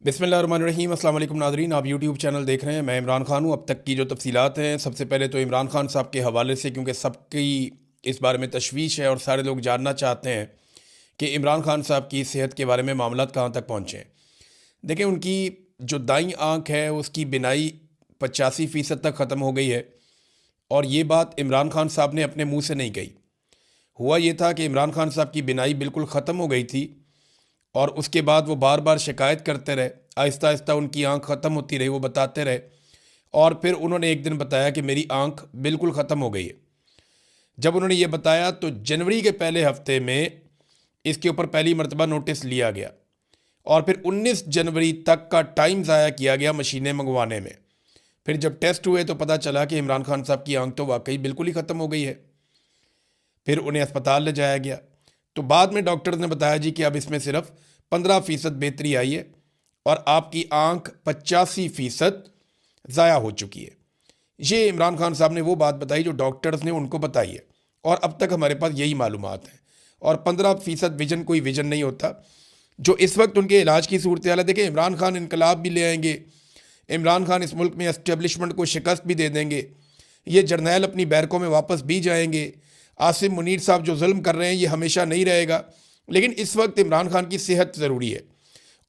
बिस्मिल्लाहिर्रहमानिर्रहीम। अस्सलाम वालेकुम नाज़रीन, आप यूट्यूब चैनल देख रहे हैं। मैं इमरान खान हूँ। अब तक की जो तफसीलात हैं, सबसे पहले तो इमरान खान साहब के हवाले से, क्योंकि सबकी इस बारे में तशवीश है और सारे लोग जानना चाहते हैं कि इमरान खान साहब की सेहत के बारे में मामलात कहाँ तक पहुँचे हैं। देखें, उनकी जो दाईं आँख है उसकी बिनाई 85% तक ख़त्म हो गई है, और ये बात इमरान खान साहब ने अपने मुँह से नहीं कही। हुआ ये था कि इमरान खान साहब की बिनाई बिल्कुल ख़त्म हो गई थी, और उसके बाद वो बार बार शिकायत करते रहे। आहिस्ता आहिस्ता उनकी आंख ख़त्म होती रही, वो बताते रहे, और फिर उन्होंने एक दिन बताया कि मेरी आंख बिल्कुल ख़त्म हो गई है। जब उन्होंने ये बताया तो जनवरी के पहले हफ्ते में इसके ऊपर पहली मरतबा नोटिस लिया गया, और फिर 19 जनवरी तक का टाइम ज़ाया किया गया मशीनें मंगवाने में। फिर जब टेस्ट हुए तो पता चला कि इमरान खान साहब की आंख तो वाकई बिल्कुल ही ख़त्म हो गई है। फिर उन्हें अस्पताल ले जाया गया, तो बाद में डॉक्टर ने बताया जी कि अब इसमें सिर्फ 15% बेहतरी आई है और आपकी आंख 85% ज़ाया हो चुकी है। ये इमरान खान साहब ने वो बात बताई जो डॉक्टर्स ने उनको बताई है, और अब तक हमारे पास यही मालूमात हैं। और 15% विजन कोई विजन नहीं होता। जो इस वक्त उनके इलाज की सूरत हाल है, देखें, इमरान खान इनकलाब भी ले आएंगे, इमरान खान इस मुल्क में एस्टेब्लिशमेंट को शिकस्त भी दे देंगे, ये जर्नैल अपनी बैरकों में वापस भी जाएंगे। आसिम मुनीर साहब जो जुल्म कर रहे हैं ये हमेशा नहीं रहेगा, लेकिन इस वक्त इमरान खान की सेहत ज़रूरी है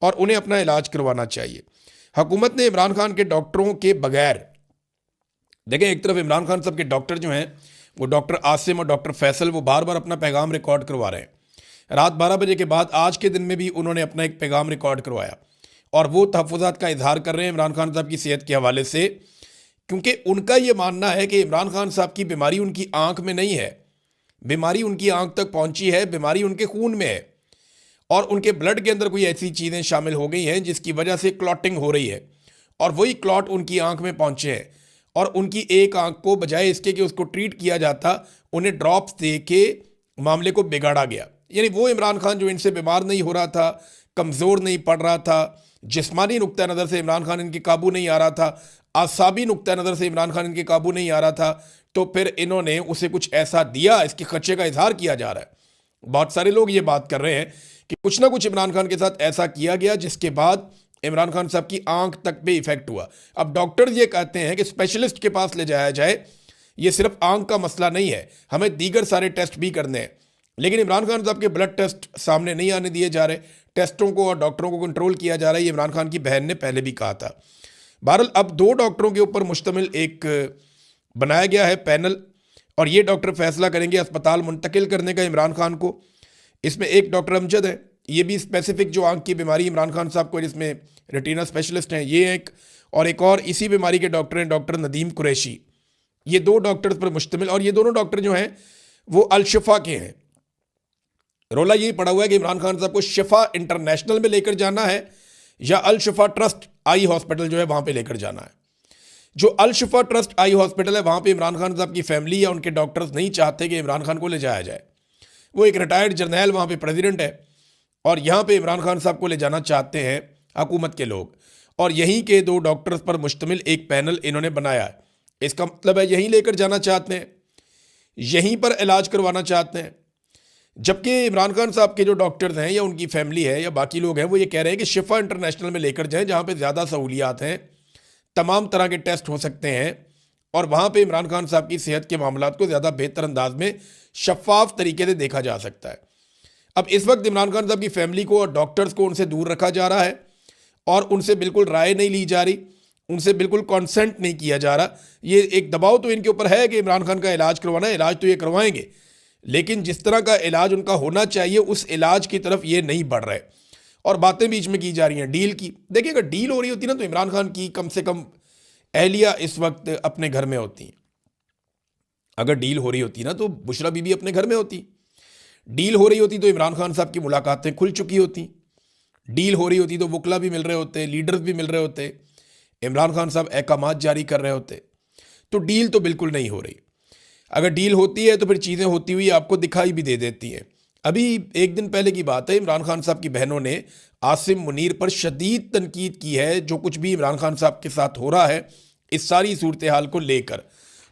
और उन्हें अपना इलाज करवाना चाहिए। हुकूमत ने इमरान खान के डॉक्टरों के बगैर, देखें, एक तरफ इमरान खान साहब के डॉक्टर जो हैं वो डॉक्टर आसिम और डॉक्टर फैसल, वो बार बार अपना पैगाम रिकॉर्ड करवा रहे हैं। रात 12 बजे के बाद आज के दिन में भी उन्होंने अपना एक पैगाम रिकॉर्ड करवाया, और वो तहफ़्फ़ुज़ात का इजहार कर रहे हैं इमरान खान साहब की सेहत के हवाले से, क्योंकि उनका ये मानना है कि इमरान खान साहब की बीमारी उनकी आँख में नहीं है, बीमारी उनकी आंख तक पहुंची है, बीमारी उनके खून में है, और उनके ब्लड के अंदर कोई ऐसी चीज़ें शामिल हो गई हैं जिसकी वजह से क्लॉटिंग हो रही है, और वही क्लॉट उनकी आंख में पहुंचे हैं। और उनकी एक आंख को बजाय इसके कि उसको ट्रीट किया जाता, उन्हें ड्रॉप्स दे के मामले को बिगाड़ा गया। यानी वो इमरान खान जो इनसे बीमार नहीं हो रहा था, कमज़ोर नहीं पड़ रहा था, जिस्मानी नुक्ता नज़र से इमरान खान इनके काबू नहीं आ रहा था, आसाबी नुक्ता नज़र से इमरान खान इनके काबू नहीं आ रहा था, तो फिर इन्होंने उसे कुछ ऐसा दिया, इसके खर्चे का इजहार किया जा रहा है। बहुत सारे लोग ये बात कर रहे हैं कि कुछ ना कुछ इमरान खान के साथ ऐसा किया गया जिसके बाद इमरान खान साहब की आंख तक पे इफेक्ट हुआ। अब डॉक्टर ये कहते हैं कि स्पेशलिस्ट के पास ले जाया जाए, ये सिर्फ आंख का मसला नहीं है, हमें दीगर सारे टेस्ट भी करने हैं। लेकिन इमरान खान साहब के ब्लड टेस्ट सामने नहीं आने दिए जा रहे, टेस्टों को और डॉक्टरों को कंट्रोल किया जा रहा है। ये इमरान खान की बहन ने पहले भी कहा था। बहरहाल अब 2 डॉक्टरों के ऊपर मुश्तमिल एक बनाया गया है पैनल, और ये डॉक्टर फैसला करेंगे अस्पताल मुंतकिल करने का इमरान खान को। इसमें एक डॉक्टर अमजद है, ये भी स्पेसिफिक जो आंख की बीमारी इमरान खान साहब को, जिसमें रेटिना स्पेशलिस्ट हैं, ये एक और इसी बीमारी के डॉक्टर हैं डॉक्टर नदीम कुरैशी। ये 2 डॉक्टर्स पर मुश्तमिल, और ये दोनों डॉक्टर जो हैं वो अल-शिफा के हैं। रोला यही पड़ा हुआ है कि इमरान खान साहब को शिफा इंटरनेशनल में लेकर जाना है या अल-शिफा ट्रस्ट आई हॉस्पिटल जो है वहाँ पर लेकर जाना है। जो अल-शिफा ट्रस्ट आई हॉस्पिटल है वहाँ पे इमरान खान साहब की फैमिली या उनके डॉक्टर्स नहीं चाहते कि इमरान खान को ले जाया जाए। वो एक रिटायर्ड जर्नैल वहाँ पे प्रेसिडेंट है, और यहाँ पे इमरान खान साहब को ले जाना चाहते हैं हुकूमत के लोग, और यहीं के 2 डॉक्टर्स पर मुश्तमिल एक पैनल इन्होंने बनाया है। इसका मतलब है यहीं लेकर जाना चाहते हैं, यहीं पर इलाज करवाना चाहते हैं। जबकि इमरान खान साहब के जो डॉक्टर्स हैं या उनकी फैमिली है या बाकी लोग हैं वो ये कह रहे हैं कि शिफा इंटरनेशनल में लेकर जाएँ, जहाँ पर ज़्यादा सहूलियात हैं, तमाम तरह के टेस्ट हो सकते हैं, और वहाँ पे इमरान खान साहब की सेहत के मामलात को ज़्यादा बेहतर अंदाज में शफाफ तरीके से देखा जा सकता है। अब इस वक्त इमरान खान साहब की फैमिली को और डॉक्टर्स को उनसे दूर रखा जा रहा है, और उनसे बिल्कुल राय नहीं ली जा रही, उनसे बिल्कुल कॉन्सेंट नहीं किया जा रहा। ये एक दबाव तो इनके ऊपर है कि इमरान खान का इलाज करवाना है, इलाज तो ये करवाएंगे, लेकिन जिस तरह का इलाज उनका होना चाहिए उस इलाज की तरफ ये नहीं बढ़ रहे, और बातें बीच में की जा रही हैं डील की। देखिए, अगर डील हो रही होती ना तो इमरान खान की कम से कम एहलिया इस वक्त अपने घर में होती। अगर डील हो रही होती ना तो बुशरा बीबी अपने घर में होती। डील हो रही होती तो इमरान खान साहब की मुलाकातें खुल चुकी होती। डील हो रही होती तो वकला भी मिल रहे होते, लीडर्स भी मिल रहे होते, इमरान खान साहब अहकामात जारी कर रहे होते। तो डील तो बिल्कुल नहीं हो रही। अगर डील होती है तो फिर चीज़ें होती हुई आपको दिखाई भी दे देती हैं। अभी एक दिन पहले की बात है, इमरान खान साहब की बहनों ने आसिम मुनीर पर शदीद तनकीद की है, जो कुछ भी इमरान खान साहब के साथ हो रहा है इस सारी सूरत हाल को लेकर।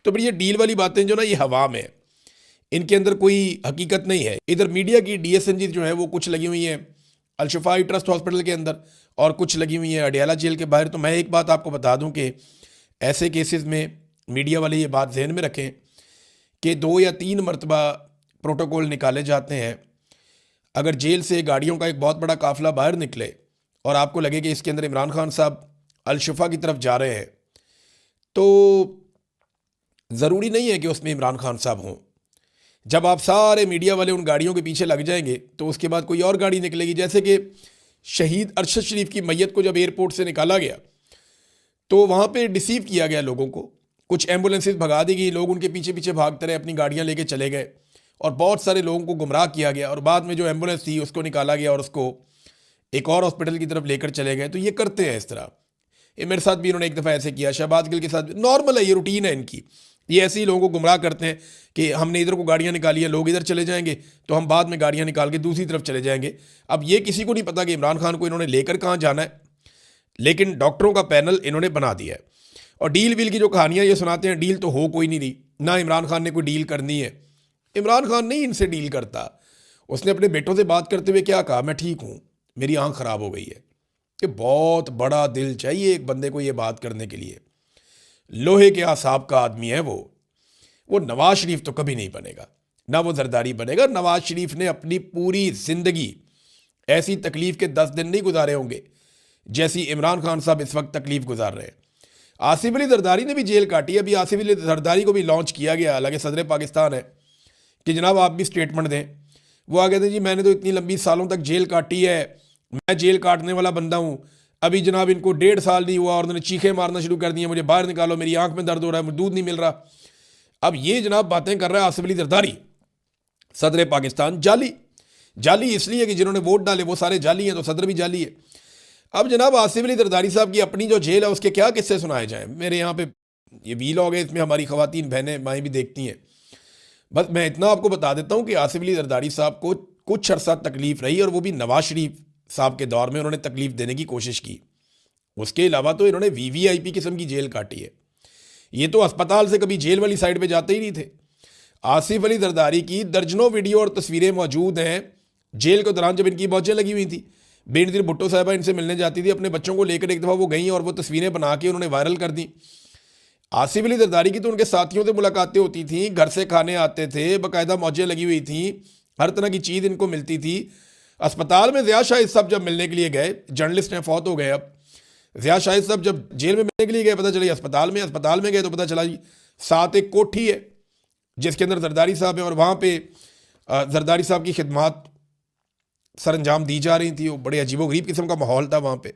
तो फिर ये डील वाली बातें जो ना ये हवा में, इनके अंदर कोई हकीकत नहीं है। इधर मीडिया की DSNG जो है वो कुछ लगी हुई हैं अल-शिफा ट्रस्ट हॉस्पिटल के अंदर, और कुछ लगी हुई हैं अडयाला जेल के बाहर। तो मैं एक बात आपको बता दूं कि ऐसे केसेस में मीडिया वाले ये बात जहन में रखें कि 2 या 3 मरतबा प्रोटोकॉल निकाले जाते हैं। अगर जेल से गाड़ियों का एक बहुत बड़ा काफिला बाहर निकले और आपको लगे कि इसके अंदर इमरान खान साहब अल-शुफ़ा की तरफ जा रहे हैं, तो ज़रूरी नहीं है कि उसमें इमरान खान साहब हों। जब आप सारे मीडिया वाले उन गाड़ियों के पीछे लग जाएंगे तो उसके बाद कोई और गाड़ी निकलेगी। जैसे कि शहीद अरशद शरीफ की मैयत को जब एयरपोर्ट से निकाला गया तो वहाँ पे डिसीव किया गया लोगों को, कुछ एम्बुलेंसेज भगा दी गई, लोग उनके पीछे पीछे भागते रहे, अपनी गाड़ियाँ लेके चले गए और बहुत सारे लोगों को गुमराह किया गया और बाद में जो एम्बुलेंस थी उसको निकाला गया और उसको एक और हॉस्पिटल की तरफ लेकर चले गए। तो ये करते हैं इस तरह। ये मेरे साथ भी इन्होंने एक दफ़ा ऐसे किया, शहबाज गिल के साथ भी। नॉर्मल है, ये रूटीन है इनकी। ये ऐसे ही लोगों को गुमराह करते हैं कि हमने इधर को गाड़ियाँ निकाली हैं, लोग इधर चले जाएंगे तो हम बाद में गाड़ियाँ निकाल के दूसरी तरफ चले जाएंगे। अब ये किसी को नहीं पता कि इमरान खान को इन्होंने लेकर कहाँ जाना है, लेकिन डॉक्टरों का पैनल इन्होंने बना दिया है। और डील वील की जो कहानियाँ ये सुनाते हैं, डील तो हो कोई नहीं रही, ना इमरान खान ने कोई डील करनी है। इमरान खान नहीं इनसे डील करता। उसने अपने बेटों से बात करते हुए क्या कहा, मैं ठीक हूँ, मेरी आँख ख़राब हो गई है। कि बहुत बड़ा दिल चाहिए एक बंदे को ये बात करने के लिए। लोहे के आसाब का आदमी है वो नवाज शरीफ तो कभी नहीं बनेगा, ना वो जरदारी बनेगा। नवाज शरीफ ने अपनी पूरी ज़िंदगी ऐसी तकलीफ़ के 10 दिन नहीं गुजारे होंगे जैसी इमरान खान साहब इस वक्त तकलीफ़ गुजार रहे हैं। आसिफ अली जरदारी ने भी जेल काटी है। अभी आसिफ अली जरदारी को भी लॉन्च किया गया, हालांकि सदर पाकिस्तान है, कि जनाब आप भी स्टेटमेंट दें। वो आ गए थे, जी मैंने तो इतनी लंबी सालों तक जेल काटी है, मैं जेल काटने वाला बंदा हूँ। अभी जनाब इनको 1.5 साल नहीं हुआ और उन्होंने चीखें मारना शुरू कर दी, मुझे बाहर निकालो, मेरी आंख में दर्द हो रहा है, मुझे दूध नहीं मिल रहा। अब ये जनाब बातें कर रहा है आसिफ अली जरदारी, सदर पाकिस्तान। जाली इसलिए कि जिन्होंने वोट डाले वो सारे जाली हैं, तो सदर भी जाली है। अब जनाब आसिफ अली जरदारी साहब की अपनी जो जेल है उसके क्या किस्से सुनाए जाएं। मेरे यहाँ पे ये वीलॉग है, इसमें हमारी ख़वातीन बहनें माएँ भी देखती हैं। बस मैं इतना आपको बता देता हूँ कि आसिफ अली जरदारी साहब को कुछ अरसा तकलीफ़ रही, और वो भी नवाज शरीफ साहब के दौर में उन्होंने तकलीफ़ देने की कोशिश की। उसके अलावा तो इन्होंने वीवीआईपी किस्म की जेल काटी है। ये तो अस्पताल से कभी जेल वाली साइड पे जाते ही नहीं थे। आसिफ अली जरदारी की दर्जनों वीडियो और तस्वीरें मौजूद हैं जेल के दौरान, जब इनकी मौजें लगी हुई थी। बेनज़ीर भुट्टो साहबा इनसे मिलने जाती थी अपने बच्चों को लेकर, एक दफ़ा वो गई और वो तस्वीरें बना के उन्होंने वायरल कर दी। आसिफ अली जरदारी की तो उनके साथियों से मुलाकातें होती थी, घर से खाने आते थे, बाकायदा मौजें लगी हुई थी, हर तरह की चीज़ इनको मिलती थी। अस्पताल में ज़िया शाहिद साहब जब मिलने के लिए गए, जर्नलिस्ट हैं, फौत हो गए अब, ज़िया शाहिद साहब जब जेल में मिलने के लिए गए, पता चला अस्पताल में गए तो पता चला जी साथ एक कोठी है जिसके अंदर जरदारी साहब है, और वहाँ पे जरदारी साहब की खिदमत सर अंजाम दी जा रही थी। वो बड़े अजीबोगरीब किस्म का माहौल था वहाँ पे।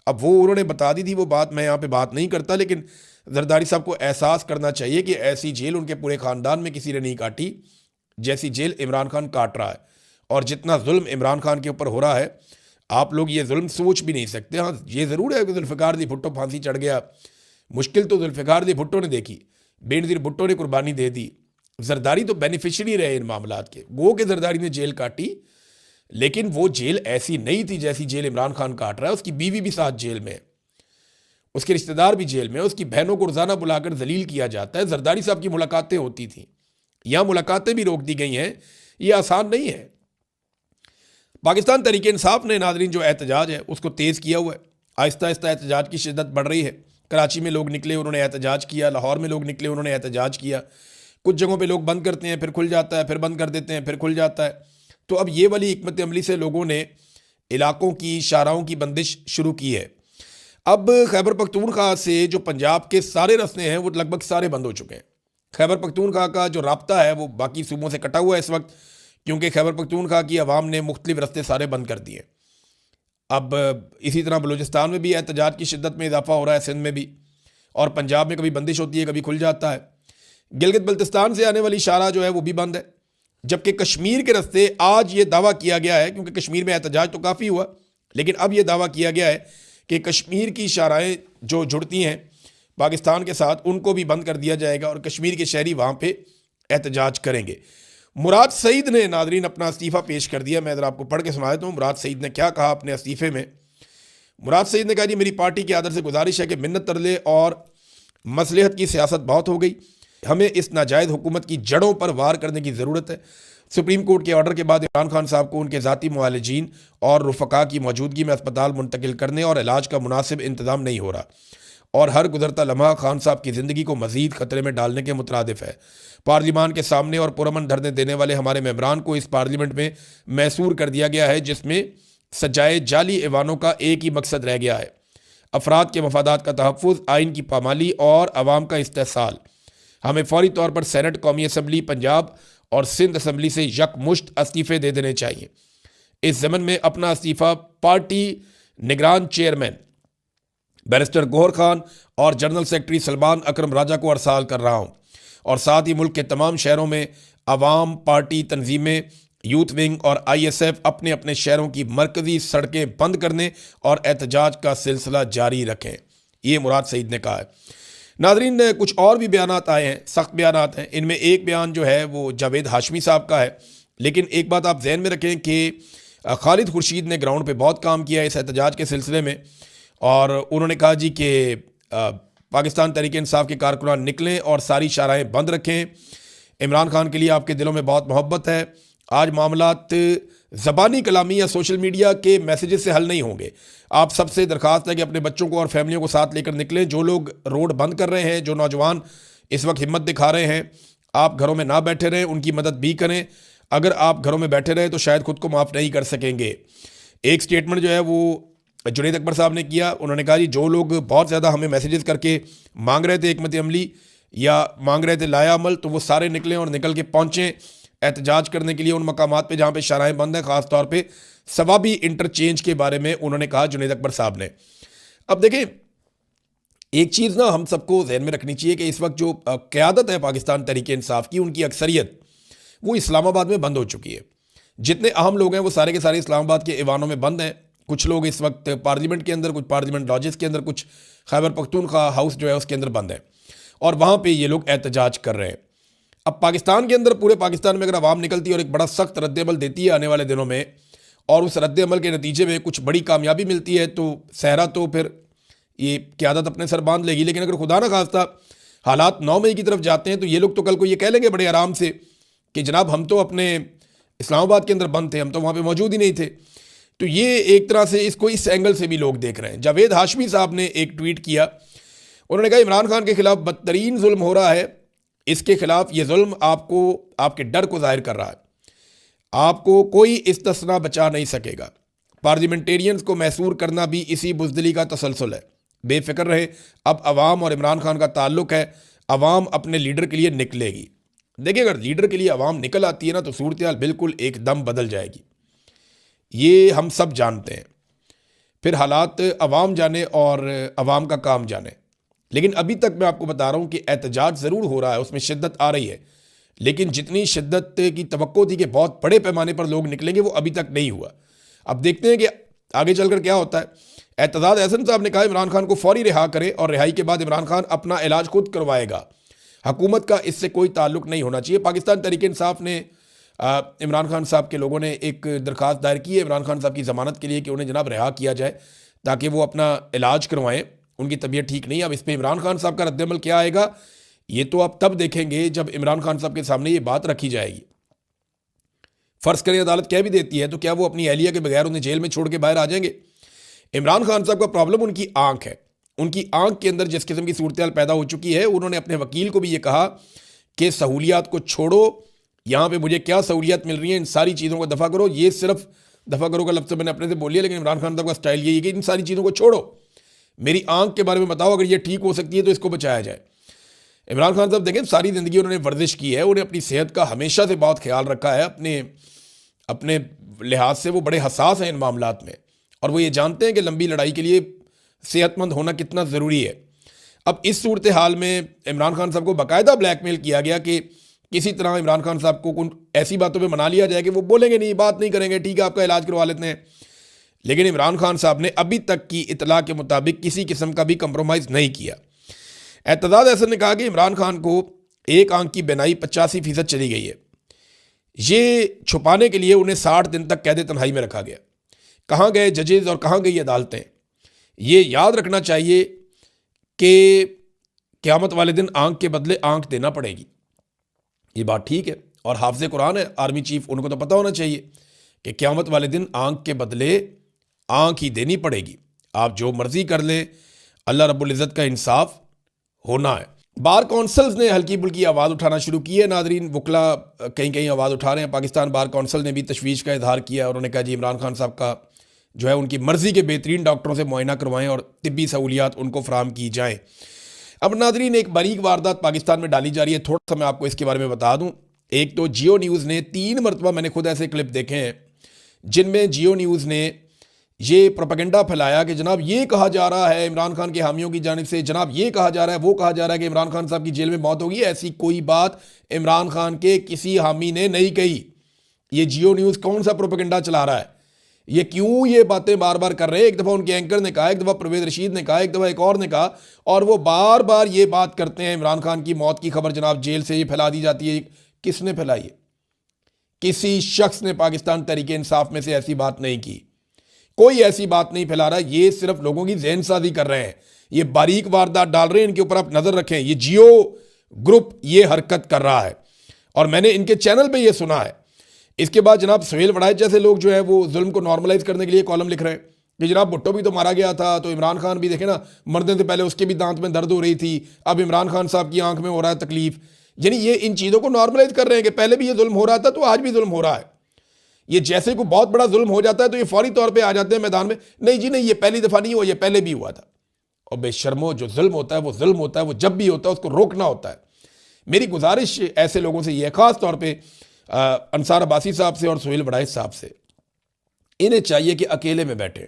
अब वो उन्होंने बता दी थी वो बात, मैं यहाँ पे बात नहीं करता, लेकिन जरदारी साहब को एहसास करना चाहिए कि ऐसी जेल उनके पूरे ख़ानदान में किसी ने नहीं काटी जैसी जेल इमरान खान काट रहा है। और जितना जुल्म इमरान खान के ऊपर हो रहा है, आप लोग ये जुल्म सोच भी नहीं सकते। हाँ, ये ज़रूर है कि जुल्फ़िकार दी भुट्टो फांसी चढ़ गया, मुश्किल तो जुल्फ़िकार दी भुट्टो ने देखी, बेनज़ीर भुट्टो ने कुर्बानी दे दी। जरदारी तो बेनिफिशरी रहे इन मामलात के। गो के जरदारी ने जेल काटी, लेकिन वो जेल ऐसी नहीं थी जैसी जेल इमरान खान काट रहा है। उसकी बीवी भी साथ जेल में है, उसके रिश्तेदार भी जेल में, उसकी बहनों को रोज़ाना बुलाकर जलील किया जाता है। जरदारी साहब की मुलाकातें होती थी, यहाँ मुलाकातें भी रोक दी गई हैं। ये आसान नहीं है। पाकिस्तान तहरीक इंसाफ ने नाज़रीन जो एहतजाज है उसको तेज़ किया हुआ है। आहिस्ता आहिस्ता एहतजाज की शिद्दत बढ़ रही है। कराची में लोग निकले, उन्होंने एहतजाज किया, लाहौर में लोग निकले, उन्होंने एहतजाज किया। कुछ जगहों पे लोग बंद करते हैं, फिर खुल जाता है, फिर बंद कर देते हैं, फिर खुल जाता है। तो अब ये वाली हिकमत अमली से लोगों ने इलाकों की शाहराहों की बंदिश शुरू की है। अब खैबर पख्तूनख्वा से जो पंजाब के सारे रास्ते हैं वो लगभग सारे बंद हो चुके हैं। खैबर पख्तूनख्वा का जो राब्ता है वो बाकी सूबों से कटा हुआ है इस वक्त, क्योंकि खैबर पख्तूनख्वा की आवाम ने मुख्तलिफ रास्ते सारे बंद कर दिए। अब इसी तरह बलूचिस्तान में भी एहतजाज की शिद्दत में इजाफा हो रहा है, सिंध में भी, और पंजाब में कभी बंदिश होती है, कभी खुल जाता है। गिलगित बल्तिस्तान से आने वाली शाहराह जो है वो भी बंद है, जबकि कश्मीर के रास्ते आज ये दावा किया गया है, क्योंकि कश्मीर में एहतजाज तो काफ़ी हुआ, लेकिन अब ये दावा किया गया है कि कश्मीर की शाहराहें जो जुड़ती हैं पाकिस्तान के साथ उनको भी बंद कर दिया जाएगा और कश्मीर के शहरी वहाँ पे एहतजाज करेंगे। मुराद सईद ने नादरीन अपना इस्तीफ़ा पेश कर दिया। मैं ज़रा आपको पढ़ के सुना देता हूँ मुराद सईद ने क्या कहा अपने इस्तीफ़े में। मुराद सईद ने कहा, जी मेरी पार्टी की आदर से गुजारिश है कि मिन्नत तरले और मसलहत की सियासत बहुत हो गई, हमें इस नाजायज़ हुकूमत की जड़ों पर वार करने की ज़रूरत है। सुप्रीम कोर्ट के ऑर्डर के बाद इमरान खान साहब को उनके ज़ाती मुआलिजीन और रुफ़का की मौजूदगी में अस्पताल मुंतकिल करने और इलाज का मुनासिब इंतज़ाम नहीं हो रहा और हर गुज़रता लम्हा खान साहब की ज़िंदगी को मज़ीद ख़तरे में डालने के मुतरादिफ है। पार्लिमान के सामने और पुरअमन धरने देने वाले हमारे मेंबरान को इस पार्लियामेंट में मैसूर कर दिया गया है, जिसमें सजाए जाली ऐवानों का एक ही मकसद रह गया है, अफराद के मफादात का तहफ़्फ़ुज़, आइन की पामाली और अवाम का इस्तेहसाल। हमें फौरी तौर पर सेनेट, कौमी असम्बली पंजाब और सिंध असम्बली से यकमुश्त इस्तीफ़े दे देने चाहिए। इस ज़मन में अपना इस्तीफ़ा पार्टी निगरान चेयरमैन बैरिस्टर गौहर खान और जनरल सेक्रेटरी सलमान अकरम राजा को अरसाल कर रहा हूँ और साथ ही मुल्क के तमाम शहरों में अवाम, पार्टी तंजीमें, यूथ विंग और ISF अपने अपने शहरों की मरकज़ी सड़कें बंद करने और एहतजाज का सिलसिला जारी रखें। ये मुराद सईद ने कहा है। नाज़रीन, कुछ और भी बयानात आए हैं, सख्त बयानात हैं। इनमें एक बयान जो है वो जावेद हाशमी साहब का है, लेकिन एक बात आप जहन में रखें कि खालिद खुर्शीद ने ग्राउंड पे बहुत काम किया है इस एहतजाज के सिलसिले में, और उन्होंने कहा जी कि पाकिस्तान तहरीक इंसाफ के कारकुनान निकलें और सारी शाराएँ बंद रखें। इमरान खान के लिए आपके दिलों में बहुत मोहब्बत है। आज मामलात ज़बानी कलामी या सोशल मीडिया के मैसेजेस से हल नहीं होंगे। आप सबसे दरख्वास्त है कि अपने बच्चों को और फैमिलियों को साथ लेकर निकलें। जो लोग रोड बंद कर रहे हैं, जो नौजवान इस वक्त हिम्मत दिखा रहे हैं, आप घरों में ना बैठे रहें, उनकी मदद भी करें। अगर आप घरों में बैठे रहें तो शायद खुद को माफ़ नहीं कर सकेंगे। एक स्टेटमेंट जो है वो जुनैद अकबर साहब ने किया। उन्होंने कहा जी जो लोग बहुत ज़्यादा हमें मैसेजेस करके मांग रहे थे हिकमत अमली या मांग रहे थे लाया अमल, तो वो सारे निकलें और निकल के पहुँचें एहतजाज करने के लिए उन मकामात पे जहाँ पे शराएँ बंद हैं, ख़ास तौर पे सवाबी इंटरचेंज के बारे में उन्होंने कहा जुनैद अकबर साहब ने। अब देखें, एक चीज़ ना हम सबको जहन में रखनी चाहिए कि इस वक्त जो क़यादत है पाकिस्तान तहरीक इंसाफ की, उनकी अक्सरियत वो इस्लामाबाद में बंद हो चुकी है। जितने अहम लोग हैं वो सारे के सारे इस्लामाबाद के ऐवानों में बंद हैं। कुछ लोग इस वक्त पार्लियामेंट के अंदर, कुछ पार्लियामेंट लॉजेस के अंदर, कुछ खैबर पख्तूनख्वा हाउस जो है उसके अंदर बंद है और वहाँ पे ये लोग एहतजाज कर रहे हैं। अब पाकिस्तान के अंदर, पूरे पाकिस्तान में अगर आवाम निकलती है और एक बड़ा सख्त रद्द-ए-अमल देती है आने वाले दिनों में, और उस रद्द-ए-अमल के नतीजे में कुछ बड़ी कामयाबी मिलती है, तो सहरा तो फिर ये क़यादत अपने सर बांध लेगी। लेकिन अगर खुदा न खास्ता हालात 9 मई की तरफ जाते हैं तो ये लोग तो कल को ये कह लेंगे बड़े आराम से कि जनाब हम तो अपने इस्लामाबाद के अंदर बंद थे, हम तो वहाँ पे मौजूद ही नहीं थे। तो ये एक तरह से इसको इस एंगल से भी लोग देख रहे हैं। जावेद हाशमी साहब ने एक ट्वीट किया, उन्होंने कहा इमरान खान के खिलाफ बदतरीन जुल्म हो रहा है, इसके खिलाफ ये जुल्म आपको, आपके डर को जाहिर कर रहा है। आपको कोई इस्तिस्ना बचा नहीं सकेगा। पार्लियामेंटेरियंस को मैसूर करना भी इसी बुज़दिली का तसलसल है। बेफिक्र रहे, अब अवाम और इमरान खान का ताल्लुक है, अवाम अपने लीडर के लिए निकलेगी। देखिए, अगर लीडर के लिए अवाम निकल आती है ना तो सूरत हाल बिल्कुल एकदम बदल जाएगी, ये हम सब जानते हैं। फिर हालात अवाम जाने और अवाम का काम जाने। लेकिन अभी तक मैं आपको बता रहा हूँ कि एहतजाज ज़रूर हो रहा है, उसमें शिद्दत आ रही है, लेकिन जितनी शिद्दत की तवक्को थी कि बहुत बड़े पैमाने पर लोग निकलेंगे, वो अभी तक नहीं हुआ। अब देखते हैं कि आगे चलकर क्या होता है। एतजाज एहसन साहब ने कहा इमरान खान को फौरी रिहा करे और रिहाई के बाद इमरान खान अपना इलाज खुद करवाएगा। हुकूमत का इससे कोई ताल्लुक नहीं होना चाहिए। पाकिस्तान तहरीक इंसाफ ने इमरान खान साहब के लोगों ने एक दरख्वास्त दायर की है इमरान खान साहब की ज़मानत के लिए कि उन्हें जनाब रिहा किया जाए ताकि वो अपना इलाज करवाएं। उनकी तबीयत ठीक नहीं है। अब इस पर इमरान खान साहब का रद्दअमल क्या आएगा, ये तो आप तब देखेंगे जब इमरान खान साहब के सामने ये बात रखी जाएगी। फ़र्ज़ करें अदालत कह भी देती है, तो क्या वो अपनी अहलिया के बगैर उन्हें जेल में छोड़ के बाहर आ जाएंगे? इमरान खान साहब का प्रॉब्लम उनकी आंख है। उनकी आंख के अंदर जिस किस्म की सूरत हाल पैदा हो चुकी है, उन्होंने अपने वकील को भी ये कहा कि सहूलियात को छोड़ो, यहाँ पे मुझे क्या सहूलियात मिल रही हैं, इन सारी चीज़ों को दफ़ा करो। ये सिर्फ दफ़ा करो का लफ्ज़ मैंने अपने से बोल लिया, लेकिन इमरान खान साहब का स्टाइल यही है कि इन सारी चीज़ों को छोड़ो, मेरी आंख के बारे में बताओ, अगर ये ठीक हो सकती है तो इसको बचाया जाए। इमरान खान साहब देखें, सारी ज़िंदगी उन्होंने वर्जिश की है, उन्हें अपनी सेहत का हमेशा से बहुत ख्याल रखा है। अपने लिहाज से वो बड़े हसास हैं इन मामलात में, और वो ये जानते हैं कि लंबी लड़ाई के लिए सेहतमंद होना कितना ज़रूरी है। अब इस सूरत हाल में इमरान खान साहब को बाकायदा ब्लैकमेल किया गया कि किसी तरह इमरान खान साहब को ऐसी बातों पे मना लिया जाए कि वो बोलेंगे नहीं, बात नहीं करेंगे, ठीक है आपका इलाज करवा लेते हैं। लेकिन इमरान खान साहब ने अभी तक की इतला के मुताबिक किसी किस्म का भी कंप्रोमाइज़ नहीं किया। एतजाज एहसन ने कहा कि इमरान खान को एक आंख की बीनाई 85% चली गई है। ये छुपाने के लिए उन्हें 60 दिन तक कैद तन्हाई में रखा गया। कहाँ गए जजेज़ और कहाँ गई अदालतें? ये याद रखना चाहिए कि क़यामत वाले दिन आंख के बदले आंख देना पड़ेगी। ये बात ठीक है, और हाफिज़ कुरान है आर्मी चीफ, उनको तो पता होना चाहिए कि क़यामत वाले दिन आंख के बदले आंख ही देनी पड़ेगी। आप जो मर्जी कर लें, अल्लाह रब्बुल इज़्ज़त का इंसाफ होना है। बार कौंसल्स ने हल्की बुल्की आवाज़ उठाना शुरू की है नादरीन, वकला कहीं कहीं आवाज़ उठा रहे हैं। पाकिस्तान बार कौंसल ने भी तशवीश का इजहार किया। उन्होंने कहा जी इमरान खान साहब का जो है उनकी मर्ज़ी के बेहतरीन डॉक्टरों से मुआयना करवाएं और तिब्बी सहूलियात उनको फराहम की जाएँ। अब नादरीन एक बारीक वारदात पाकिस्तान में डाली जा रही है, थोड़ा सा मैं आपको इसके बारे में बता दूँ। एक तो जियो न्यूज़ ने 3 मरतबा, मैंने खुद ऐसे क्लिप देखे हैं जिनमें जियो न्यूज़ ने ये प्रोपेगेंडा फैलाया कि जनाब ये कहा जा रहा है इमरान खान के हामियों की जानिब से, जनाब ये कहा जा रहा है, वो कहा जा रहा है कि इमरान खान साहब की जेल में मौत होगी। ऐसी कोई बात इमरान खान के किसी हामी ने नहीं कही। ये जियो न्यूज़ कौन सा प्रोपेगेंडा चला रहा है? ये क्यों ये बातें बार बार कर रहे हैं? एक दफ़ा उनके एंकर ने कहा, एक दफ़ा परवेज़ रशीद ने कहा, एक दफ़ा एक और ने कहा, और वो बार बार ये बात करते हैं इमरान खान की मौत की खबर जनाब जेल से ही फैला दी जाती है। किसने फैलाई है? किसी शख्स ने पाकिस्तान तहरीक इंसाफ में से ऐसी बात नहीं की। कोई ऐसी बात नहीं फैला रहा। ये सिर्फ लोगों की ज़हन साजी कर रहे हैं। ये बारीक वारदात डाल रहे हैं, इनके ऊपर आप नज़र रखें। ये जियो ग्रुप ये हरकत कर रहा है और मैंने इनके चैनल पे ये सुना है। इसके बाद जनाब सुहेल वड़ाइच जैसे लोग जो है वो जुल्म को नॉर्मलाइज करने के लिए कॉलम लिख रहे हैं कि जनाब भुट्टो भी तो मारा गया था, तो इमरान खान भी देखे ना, मरने से पहले उसके भी दांत में दर्द हो रही थी, अब इमरान खान साहब की आंख में हो रहा है तकलीफ। यानी ये इन चीज़ों को नॉर्मलाइज कर रहे हैं कि पहले भी ये जुल्म हो रहा था तो आज भी जुल्म हो रहा है। ये जैसे कोई बहुत बड़ा जुल्म हो जाता है तो ये फौरी तौर पे आ जाते हैं मैदान में, नहीं जी नहीं, ये पहली दफ़ा नहीं हुआ, ये पहले भी हुआ था। और बेशर्मो, जो जुल्म होता है वो जुल्म होता है, वो जब भी होता है उसको रोकना होता है। मेरी गुजारिश ऐसे लोगों से ये है, ख़ास तौर पे अंसार अब्बासी साहब से और सुहेल वड़ाइच साहब से, इन्हें चाहिए कि अकेले में बैठें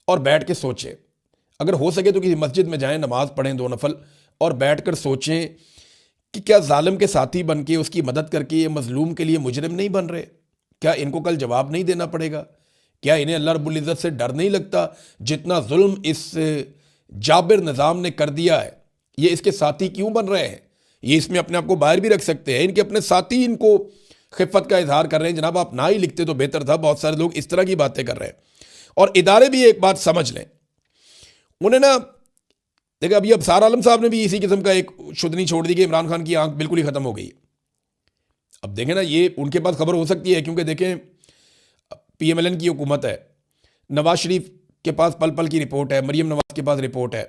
और बैठ के सोचें। अगर हो सके तो किसी मस्जिद में जाएं, नमाज पढ़ें 2 नफल, और बैठ कर सोचें कि क्या जालिम के साथी बन के उसकी मदद करके ये मजलूम के लिए मुजरिम नहीं बन रहे? क्या इनको कल जवाब नहीं देना पड़ेगा? क्या इन्हें अल्लाह रब्बुल इज़्ज़त से डर नहीं लगता? जितना जुल्म इस जाबिर निज़ाम ने कर दिया है, ये इसके साथी क्यों बन रहे हैं? ये इसमें अपने आप को बाहर भी रख सकते हैं। इनके अपने साथी इनको खिफ़त का इजहार कर रहे हैं, जनाब आप ना ही लिखते तो बेहतर था। बहुत सारे लोग इस तरह की बातें कर रहे हैं। और इदारे भी एक बात समझ लें, उन्हें ना देखिए, अभी अबसार आलम साहब ने भी इसी किस्म का एक शुदनी छोड़ दी कि इमरान खान की आंख बिल्कुल ही ख़त्म हो गई। अब देखें ना, ये उनके पास खबर हो सकती है क्योंकि देखें PMLN की हुकूमत है, नवाज शरीफ के पास पल पल की रिपोर्ट है, मरीम नवाज के पास रिपोर्ट है,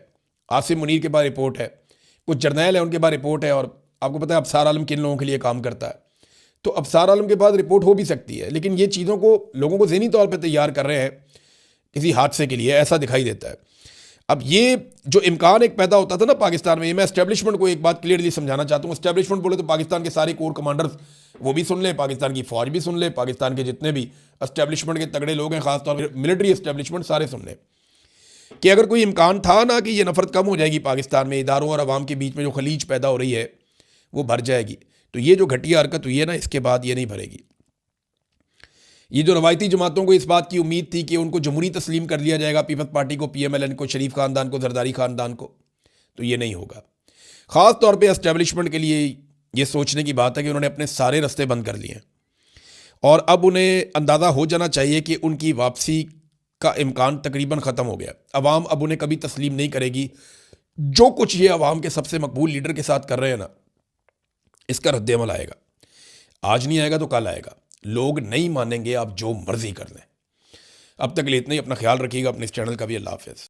आसिम मुनीर के पास रिपोर्ट है, कुछ जर्नैल है उनके पास रिपोर्ट है, और आपको पता है अबसार आलम किन लोगों के लिए काम करता है। तो अबसार आलम के पास रिपोर्ट हो भी सकती है, लेकिन ये चीज़ों को लोगों को ज़हनी तौर पर तैयार कर रहे हैं किसी हादसे के लिए, ऐसा दिखाई देता है। अब ये जो इम्कान एक पैदा होता था ना पाकिस्तान में, ये मैं एस्टेब्लिशमेंट को एक बात क्लियरली समझाना चाहता हूँ। एस्टेब्लिशमेंट बोले तो पाकिस्तान के सारे कोर कमांडर्स वो भी सुन लें, पाकिस्तान की फ़ौज भी सुन ले, पाकिस्तान के जितने भी एस्टेब्लिशमेंट के तगड़े लोग हैं, ख़ासतौर पर मिलिट्री एस्टेब्लिशमेंट, सारे सुन लें कि अगर कोई इम्कान था ना कि ये नफ़रत कम हो जाएगी पाकिस्तान में, इदारों और आवाम के बीच में जो खलीज पैदा हो रही है वो भर जाएगी, तो ये जो घटिया हरकत हुई है ना, इसके बाद ये नहीं भरेगी। ये जो रवायती जमातों को इस बात की उम्मीद थी कि उनको जमहूरी तस्लीम कर दिया जाएगा, पीपल्स पार्टी को, PMLN को, शरीफ ख़ानदान को, जरदारी ख़ानदान को, तो ये नहीं होगा। ख़ास तौर पे एस्टेब्लिशमेंट के लिए ये सोचने की बात है कि उन्होंने अपने सारे रास्ते बंद कर लिए हैं और अब उन्हें अंदाज़ा हो जाना चाहिए कि उनकी वापसी का इम्कान तकरीबन ख़त्म हो गया। अवाम अब उन्हें कभी तस्लीम नहीं करेगी। जो कुछ ये अवाम के सबसे मकबूल लीडर के साथ कर रहे हैं ना, इसका रद्द-ए-अमल आएगा। आज नहीं आएगा तो कल आएगा। लोग नहीं मानेंगे, आप जो मर्जी कर लें। अब तक के लिए इतना ही। अपना ख्याल रखिएगा, अपने इस चैनल का भी। अल्लाह हाफ़िज़।